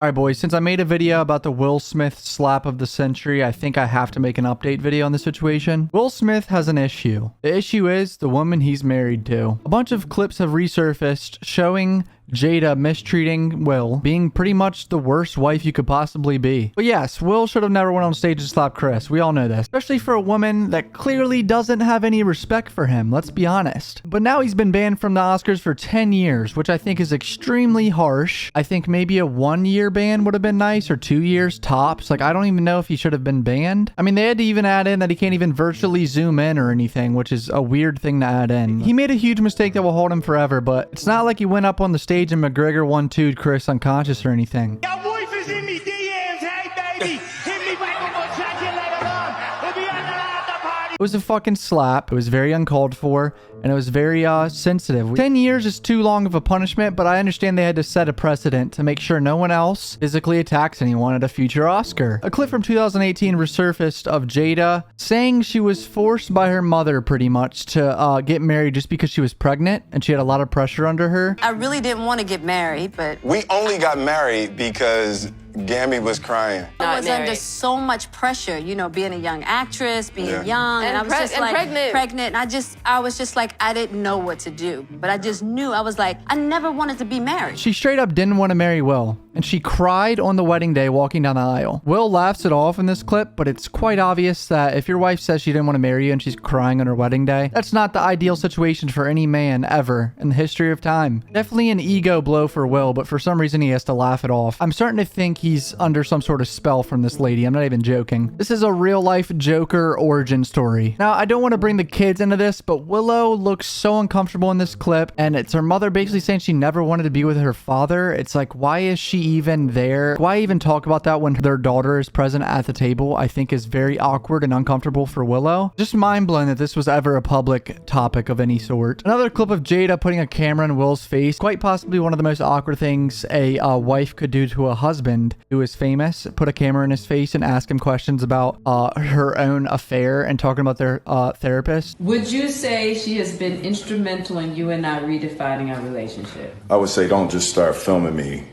All right, boys, since I made a video about the Will Smith slap of the century, I think I have to make an update video on the situation. Will Smith has an issue. The issue is the woman he's married to. A bunch of clips have resurfaced showing Jada mistreating Will, being pretty much the worst wife you could possibly be. But yes, Will should have never went on stage and slapped Chris. We all know this. Especially for a woman that clearly doesn't have any respect for him, let's be honest. But now he's been banned from the Oscars for 10 years, which I think is extremely harsh. I think maybe a 1-year ban would have been nice, or 2 years tops. Like, I don't even know if he should have been banned. I mean, they had to even add in that he can't even virtually zoom in or anything, which is a weird thing to add in. He made a huge mistake that will hold him forever, but it's not like he went up on the stage and McGregor 1-2'd Chris unconscious or anything. Your wife is in me DMs, hey baby, hit me back up on chat you later on. We'll be on the after party. It was a fucking slap. It was very uncalled for, and it was very sensitive. 10 years is too long of a punishment, but I understand they had to set a precedent to make sure no one else physically attacks anyone at a future Oscar. A clip from 2018 resurfaced of Jada saying she was forced by her mother pretty much to get married just because she was pregnant and she had a lot of pressure under her. I really didn't want to get married, but We only got married because Gammy was crying. I was under so much pressure, you know, being a young actress, being young, and I was just like pregnant. And I was just like, I didn't know what to do, but I just knew. I was like, I never wanted to be married. She straight up didn't want to marry Will, and she cried on the wedding day walking down the aisle. Will laughs it off in this clip, but it's quite obvious that if your wife says she didn't want to marry you and she's crying on her wedding day, that's not the ideal situation for any man ever in the history of time. Definitely an ego blow for Will, but for some reason he has to laugh it off. I'm starting to think he's under some sort of spell from this lady. I'm not even joking. This is a real life Joker origin story. Now, I don't want to bring the kids into this, but Willow looks so uncomfortable in this clip, and it's her mother basically saying she never wanted to be with her father. It's like, why is she even there? Why even talk about that when their daughter is present at the table? I think is very awkward and uncomfortable for Willow. Just mind-blowing that this was ever a public topic of any sort. Another clip of Jada putting a camera in Will's face. Quite possibly one of the most awkward things a wife could do to a husband who is famous. Put a camera in his face and ask him questions about her own affair and talking about their therapist. Would you say she has been instrumental in you and I redefining our relationship? I would say don't just start filming me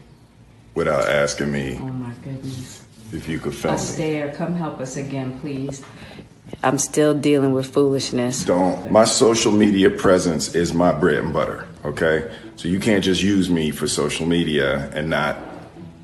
without asking me Oh my goodness. if you could film me. Astaire, come help us again, please. I'm still dealing with foolishness. Don't. My social media presence is my bread and butter, okay? So you can't just use me for social media and not,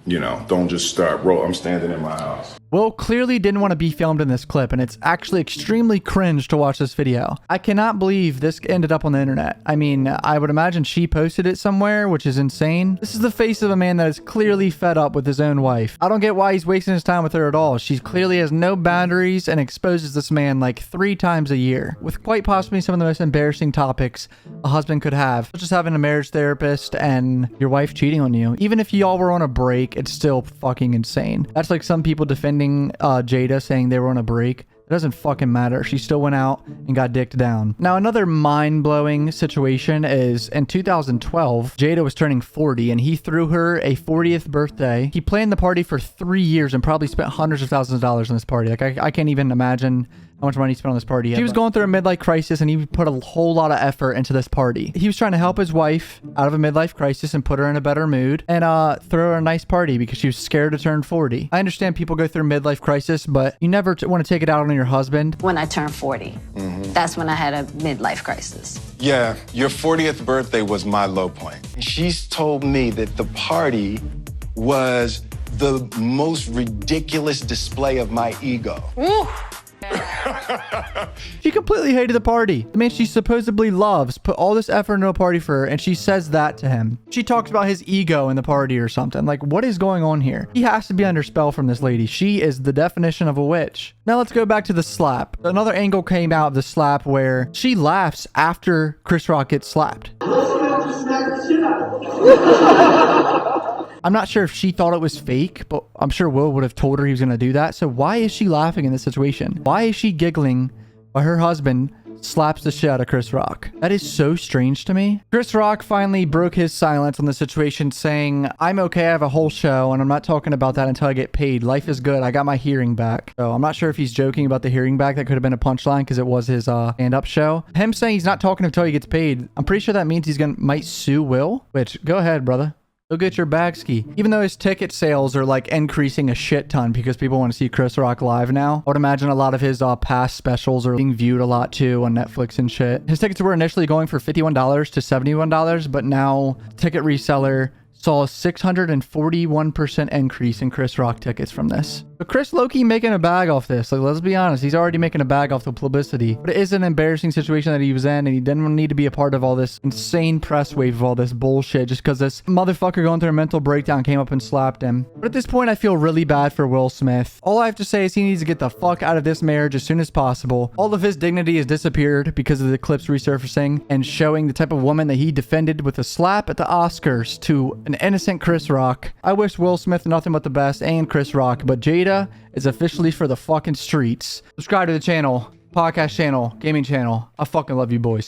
you know, don't just start I'm standing in my house. Will clearly didn't want to be filmed in this clip, and it's actually extremely cringe to watch this video. I cannot believe this ended up on the internet. I mean, I would imagine she posted it somewhere, which is insane. This is the face of a man that is clearly fed up with his own wife. I don't get why he's wasting his time with her at all. She clearly has no boundaries and exposes this man like 3 times a year, with quite possibly some of the most embarrassing topics a husband could have, such as having a marriage therapist and your wife cheating on you. Even if y'all were on a break, it's still fucking insane. That's like some people defending Jada, saying they were on a break. It doesn't fucking matter. She still went out and got dicked down. Now, another mind-blowing situation is in 2012, Jada was turning 40 and he threw her a 40th birthday. He planned the party for 3 years and probably spent hundreds of thousands of dollars on this party. Like, I can't even imagine how much money he spent on this party. He was going through a midlife crisis and he put a whole lot of effort into this party. He was trying to help his wife out of a midlife crisis and put her in a better mood and throw her a nice party because she was scared to turn 40. I understand people go through a midlife crisis, but you never want to take it out on your husband. When I turned 40, that's when I had a midlife crisis. Yeah, your 40th birthday was my low point. She's told me that the party was the most ridiculous display of my ego. Woo! She completely hated the party. The man she supposedly loves put all this effort into a party for her, and she says that to him. She talks about his ego in the party or something. Like, what is going on here? He has to be under spell from this lady. She is the definition of a witch. Now let's go back to the slap. Another angle came out of the slap where she laughs after Chris Rock gets slapped. I'm not sure if she thought it was fake, but I'm sure Will would have told her he was going to do that. So why is she laughing in this situation? Why is she giggling while her husband slaps the shit out of Chris Rock? That is so strange to me. Chris Rock finally broke his silence on the situation, saying, I'm okay, I have a whole show, and I'm not talking about that until I get paid. Life is good. I got my hearing back. So I'm not sure if he's joking about the hearing back. That could have been a punchline because it was his stand-up show. Him saying he's not talking until he gets paid, I'm pretty sure that means he's might sue Will, which, go ahead, brother. Go get your bag ski. Even though his ticket sales are like increasing a shit ton because people want to see Chris Rock live now, I would imagine a lot of his past specials are being viewed a lot too on Netflix and shit. His tickets were initially going for $51 to $71, but now ticket reseller saw a 641% increase in Chris Rock tickets from this. But Chris low-key making a bag off this. Like, let's be honest, he's already making a bag off the publicity. But it is an embarrassing situation that he was in, and he didn't need to be a part of all this insane press wave of all this bullshit just because this motherfucker going through a mental breakdown came up and slapped him. But at this point, I feel really bad for Will Smith. All I have to say is he needs to get the fuck out of this marriage as soon as possible. All of his dignity has disappeared because of the clips resurfacing and showing the type of woman that he defended with a slap at the Oscars to an innocent Chris Rock. I wish Will Smith nothing but the best and Chris Rock, but Jada is officially for the fucking streets. Subscribe to the channel, podcast channel, gaming channel. I fucking love you boys.